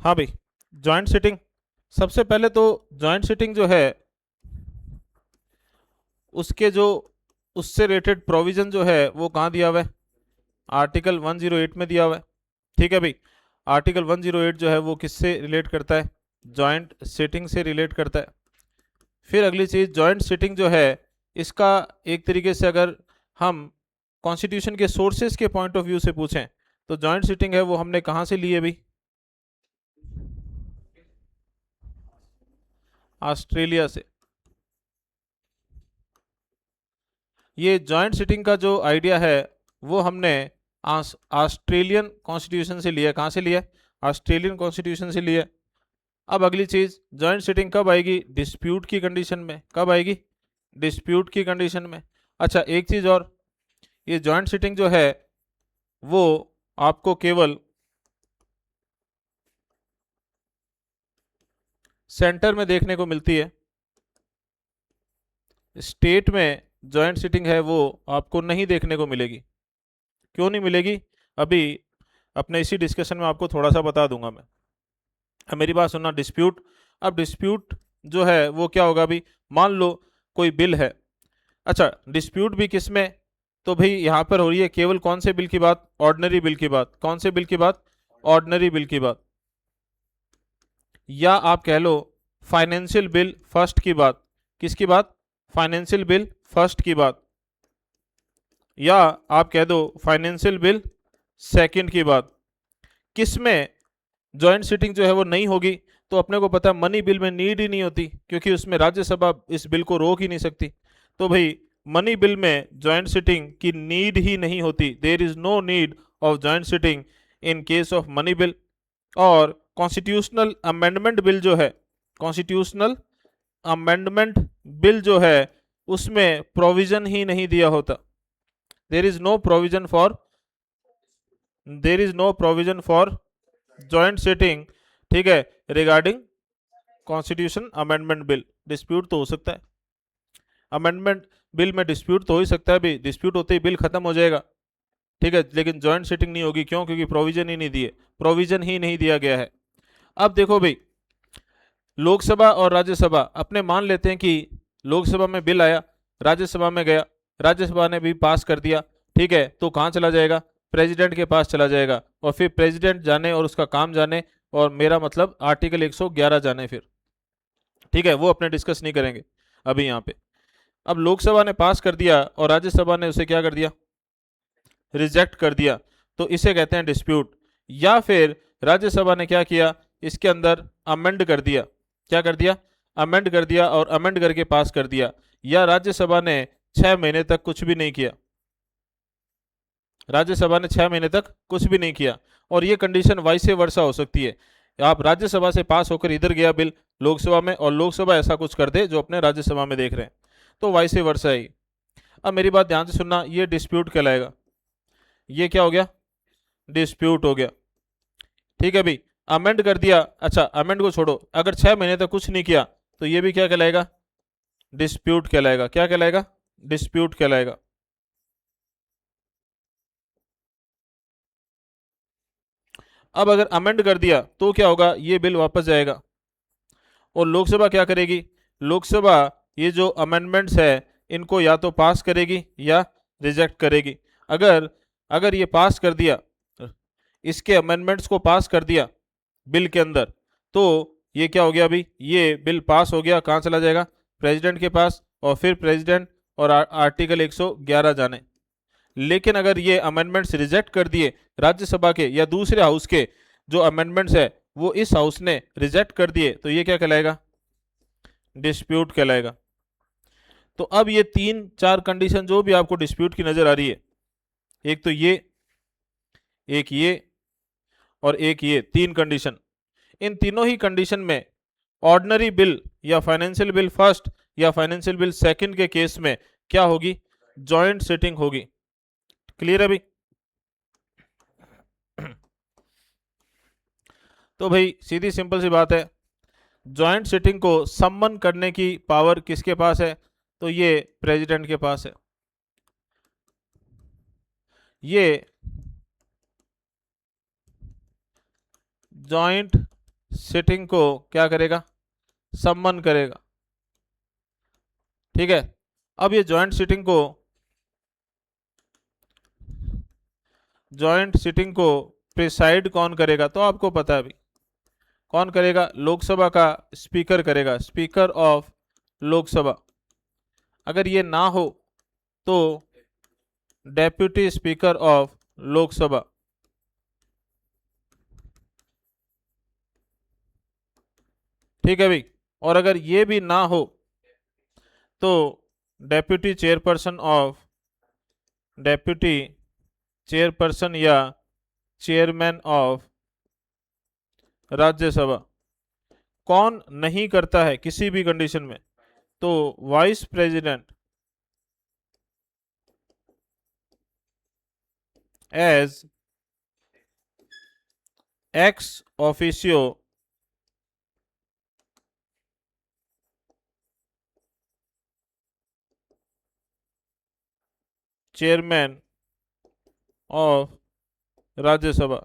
हाँ भाई, joint sitting. सबसे पहले तो जॉइंट सिटिंग जो है उसके जो उससे रिलेटेड प्रोविजन जो है वो कहाँ दिया हुआ है? आर्टिकल 108 में दिया हुआ है। ठीक है भाई, आर्टिकल 108 जो है वो किससे रिलेट करता है? जॉइंट सिटिंग से रिलेट करता है। फिर अगली चीज, जॉइंट सिटिंग जो है इसका एक तरीके से अगर हम कॉन्स्टिट्यूशन के सोर्सेज के पॉइंट ऑफ व्यू से पूछें तो जॉइंट सिटिंग है वो हमने कहाँ से ली है भाई? ऑस्ट्रेलिया से। ये जॉइंट सिटिंग का जो आइडिया है वो हमने ऑस्ट्रेलियन कॉन्स्टिट्यूशन से लिया। कहाँ से लिया? ऑस्ट्रेलियन कॉन्स्टिट्यूशन से लिया। अब अगली चीज, जॉइंट सिटिंग कब आएगी? डिस्प्यूट की कंडीशन में। कब आएगी? डिस्प्यूट की कंडीशन में। अच्छा, एक चीज और, ये जॉइंट सिटिंग जो है वो आपको केवल सेंटर में देखने को मिलती है। स्टेट में जॉइंट सिटिंग है वो आपको नहीं देखने को मिलेगी। क्यों नहीं मिलेगी? अभी अपने इसी डिस्कशन में आपको थोड़ा सा बता दूंगा मैं। अब मेरी बात सुनना, डिस्प्यूट। अब डिस्प्यूट जो है वो क्या होगा अभी? मान लो कोई बिल है। अच्छा, डिस्प्यूट भी किस में? तो भाई यहाँ पर हो रही है केवल कौन से बिल की बात? ऑर्डिनरी बिल की बात। कौन से बिल की बात? ऑर्डिनरी बिल की बात। या आप कह लो फाइनेंशियल बिल फर्स्ट की बात। किसकी बात? फाइनेंशियल बिल फर्स्ट की बात। या आप कह दो फाइनेंशियल बिल सेकंड की बात। किस में जॉइंट सिटिंग जो है वो नहीं होगी? तो अपने को पता है मनी बिल में नीड ही नहीं होती, क्योंकि उसमें राज्यसभा इस बिल को रोक ही नहीं सकती। तो भाई मनी बिल में जॉइंट सिटिंग की नीड ही नहीं होती। There is no need of joint sitting in case of money bill. और कॉन्स्टिट्यूशनल अमेंडमेंट बिल जो है, कॉन्स्टिट्यूशनल अमेंडमेंट बिल जो है उसमें प्रोविजन ही नहीं दिया होता। There is no provision for there is no provision for joint sitting. ठीक है, regarding constitution amendment bill. Dispute तो हो सकता है, अमेंडमेंट बिल में डिस्प्यूट तो हो ही सकता है भी, डिस्प्यूट होते ही बिल खत्म हो जाएगा। ठीक है, लेकिन जॉइंट सिटिंग नहीं होगी। क्यों? क्योंकि प्रोविजन ही नहीं दिए, प्रोविजन ही नहीं दिया गया है। अब देखो भाई, लोकसभा और राज्यसभा अपने मान लेते हैं कि लोकसभा में बिल आया, राज्यसभा में गया, राज्यसभा ने भी पास कर दिया। ठीक है, तो कहाँ चला जाएगा? प्रेसिडेंट के पास चला जाएगा, और फिर प्रेसिडेंट जाने और उसका काम जाने, और मेरा मतलब आर्टिकल 111 जाने फिर। ठीक है, वो अपने डिस्कस नहीं करेंगे अभी यहाँ पे। अब लोकसभा ने पास कर दिया और राज्यसभा ने उसे क्या कर दिया? रिजेक्ट कर दिया। तो इसे कहते हैं डिस्प्यूट। या फिर राज्यसभा ने क्या किया? इसके अंदर अमेंड कर दिया। क्या कर दिया? अमेंड कर दिया, और अमेंड करके पास कर दिया। या राज्यसभा ने 6 महीने तक कुछ भी नहीं किया। राज्यसभा ने 6 महीने तक कुछ भी नहीं किया। और ये कंडीशन वाइस वर्षा हो सकती है। आप राज्यसभा से पास होकर इधर गया बिल लोकसभा में, और लोकसभा ऐसा कुछ कर दे जो अपने राज्यसभा में देख रहे हैं, तो वाइस वर्षा ही। अब मेरी बात ध्यान से सुनना, ये डिस्प्यूट कहलाएगा। ये क्या हो गया? डिस्प्यूट हो गया। ठीक है भाई, अमेंड कर दिया। अच्छा, अमेंड को छोड़ो, अगर 6 महीने तक कुछ नहीं किया तो ये भी क्या कहलाएगा? डिस्प्यूट कहलाएगा। क्या कहलाएगा? डिस्प्यूट कहलाएगा। अब अगर अमेंड कर दिया तो क्या होगा? ये बिल वापस जाएगा, और लोकसभा क्या करेगी? लोकसभा ये जो अमेंडमेंट्स है इनको या तो पास करेगी या रिजेक्ट करेगी। अगर अगर ये पास कर दिया, इसके अमेंडमेंट्स को पास कर दिया बिल के अंदर, तो ये क्या हो गया अभी? ये बिल पास हो गया, कहाँ चला जाएगा? प्रेसिडेंट के पास, और फिर प्रेसिडेंट और आर्टिकल 111 जाने। लेकिन अगर ये अमेंडमेंट्स रिजेक्ट कर दिए राज्यसभा के या दूसरे हाउस के, जो अमेंडमेंट्स है वो इस हाउस ने रिजेक्ट कर दिए, तो ये क्या कहलाएगा? डिस्प्यूट कहलाएगा। तो अब ये 3 4 कंडीशन जो भी आपको डिस्प्यूट की नजर आ रही है, एक तो ये, एक ये, और एक ये, 3 कंडीशन। इन तीनों ही कंडीशन में ऑर्डिनरी बिल या फाइनेंशियल बिल फर्स्ट या फाइनेंशियल बिल सेकंड के केस में क्या होगी? जॉइंट सिटिंग होगी। क्लियर है भाई? तो भाई सीधी सिंपल सी बात है, जॉइंट सिटिंग को सम्मन करने की पावर किसके पास है? तो ये प्रेसिडेंट के पास है। ये जॉइंट सिटिंग को क्या करेगा, सम्मन करेगा। ठीक है, अब ये जॉइंट सिटिंग को प्रिसाइड कौन करेगा, तो आपको पता है अभी कौन करेगा, लोकसभा का स्पीकर करेगा, स्पीकर ऑफ लोकसभा। अगर ये ना हो तो डेप्यूटी स्पीकर ऑफ लोकसभा। ठीक है भाई, और अगर ये भी ना हो तो डेप्यूटी चेयरपर्सन या चेयरमैन ऑफ राज्यसभा। कौन नहीं करता है किसी भी कंडीशन में, तो vice president as ex officio chairman of Rajya Sabha,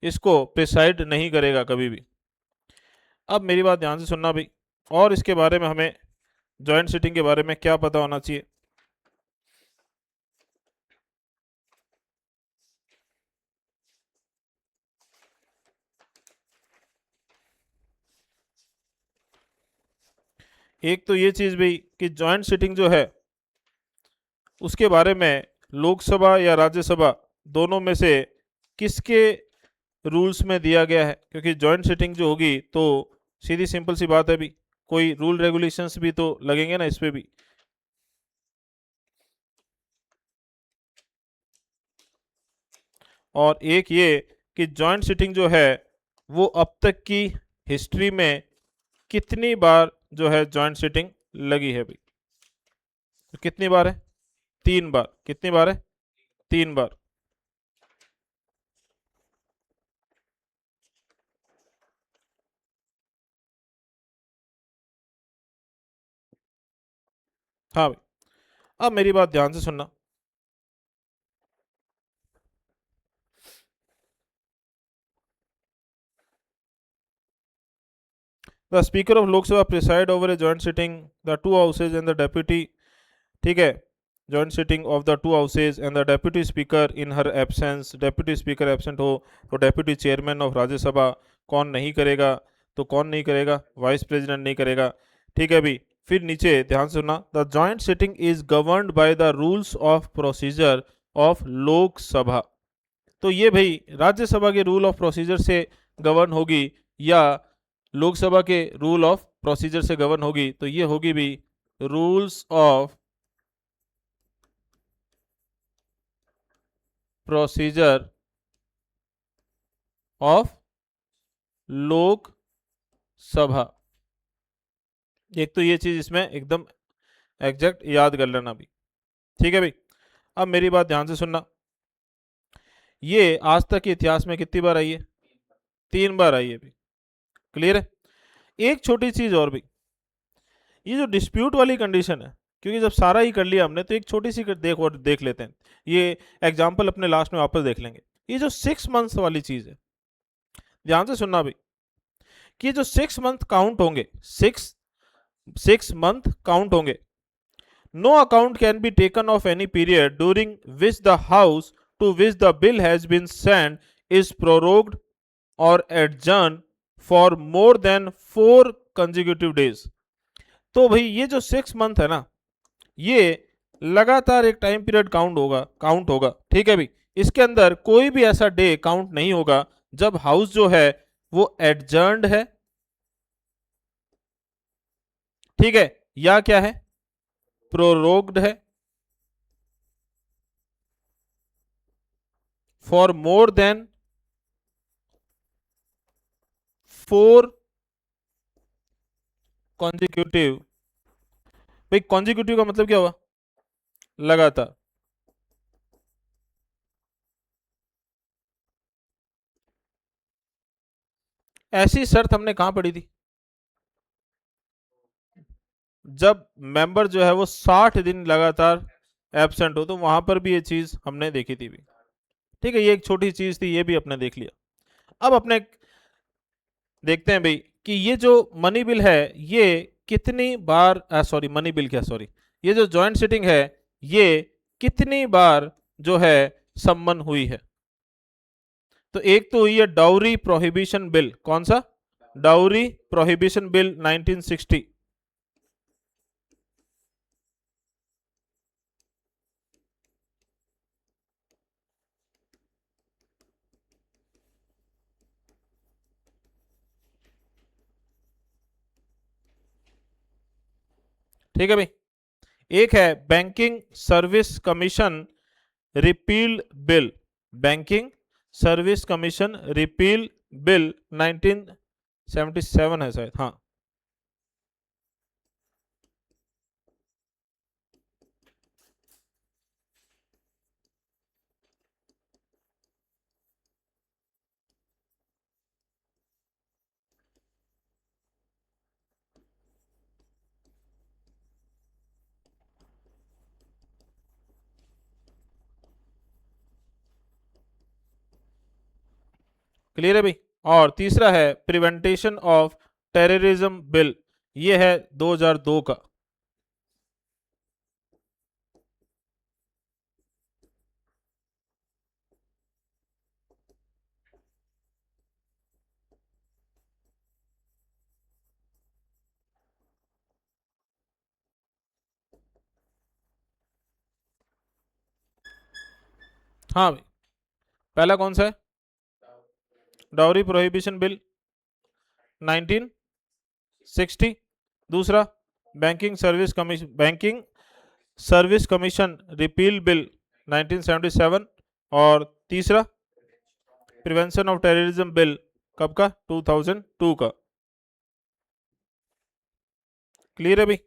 इसको प्रिसाइड नहीं करेगा कभी भी। अब मेरी बात ध्यान से सुनना भाई, और इसके बारे में हमें जॉइंट सिटिंग के बारे में क्या पता होना चाहिए। एक तो ये चीज भी कि जॉइंट सिटिंग जो है उसके बारे में लोकसभा या राज्यसभा दोनों में से किसके रूल्स में दिया गया है, क्योंकि जॉइंट सिटिंग जो होगी तो सीधी सिंपल सी बात है भी, कोई रूल रेगुलेशंस भी तो लगेंगे ना इस पे भी। और एक ये कि जॉइंट सिटिंग जो है वो अब तक की हिस्ट्री में कितनी बार जो है जॉइंट सिटिंग लगी है भाई, तो कितनी बार है, 3 बार। कितनी बार है, 3 बार। हाँ भाई, अब मेरी बात ध्यान से सुनना। The speaker of Lok Sabha preside over a joint sitting the two houses and the deputy. ठीक है, joint sitting of the two houses and the deputy speaker in her absence, deputy speaker absent हो तो डेप्यूटी चेयरमैन ऑफ राज्यसभा। कौन नहीं करेगा, तो कौन नहीं करेगा, वाइस प्रेसिडेंट नहीं करेगा। ठीक है भाई, फिर नीचे ध्यान से सुनना, the joint sitting is governed by the rules of procedure of Lok Sabha. तो ये भाई राज्यसभा के रूल ऑफ प्रोसीजर से गवर्न होगी या लोकसभा के रूल ऑफ प्रोसीजर से गवर्न होगी, तो ये होगी भी rules of procedure of Lok Sabha. एक तो ये चीज इसमें एकदम एग्जैक्ट याद कर लेना भी। ठीक है भाई, अब मेरी बात ध्यान से सुनना, ये आज तक के इतिहास में कितनी बार आई है, 3 बार आई है भी। क्लियर है। एक छोटी चीज और भी, ये जो डिस्प्यूट वाली कंडीशन है, क्योंकि जब सारा ही कर लिया हमने तो एक छोटी सी देख लेते हैं, ये एग्जाम्पल अपने लास्ट में वापस देख लेंगे। ये जो 6 मंथ्स वाली चीज है, ध्यान से सुनना भाई, कि जो 6 मंथ काउंट होंगे, 6 मंथ काउंट होंगे, no account can be taken of any period during which the house to which the bill has been send is prorogued or adjourn for more than 4 consecutive days। तो भाई ये जो 6 month है ना, ये लगातार एक टाइम पीरियड काउंट होगा। ठीक है भाई, इसके अंदर कोई भी ऐसा डे काउंट नहीं होगा जब हाउस जो है वो एडजर्न्ड है, ठीक है, या क्या है, प्रोरोग्ड है फॉर मोर देन 4 consecutive। भाई कॉन्जिक्यूटिव का मतलब क्या हुआ, लगातार। ऐसी शर्त हमने कहां पढ़ी थी, जब मेंबर जो है वो 60 दिन लगातार एबसेंट हो, तो वहां पर भी ये चीज हमने देखी थी भी। ठीक है, ये एक छोटी चीज थी, ये भी अपने देख लिया। अब अपने देखते हैं भाई कि ये जो मनी बिल है ये कितनी बार सॉरी मनी बिल क्या सॉरी ये जो जॉइंट सिटिंग है ये कितनी बार जो है सम्मन हुई है। तो एक तो हुई है डाउरी प्रोहिबिशन बिल, कौन सा? Dowry prohibition bill 1960। ठीक है भाई। एक है banking service commission repeal bill, banking service commission repeal bill 1977 है शायद, हाँ। क्लियर है भाई। और तीसरा है प्रिवेंटेशन ऑफ टेररिज्म बिल, ये है 2002 का। हाँ भाई, पहला कौन सा है? Dowry prohibition bill 1960। दूसरा banking service commission repeal bill 1977। और तीसरा प्रिवेंशन ऑफ टेररिज्म बिल कब का? 2002 का। क्लियर है भाई।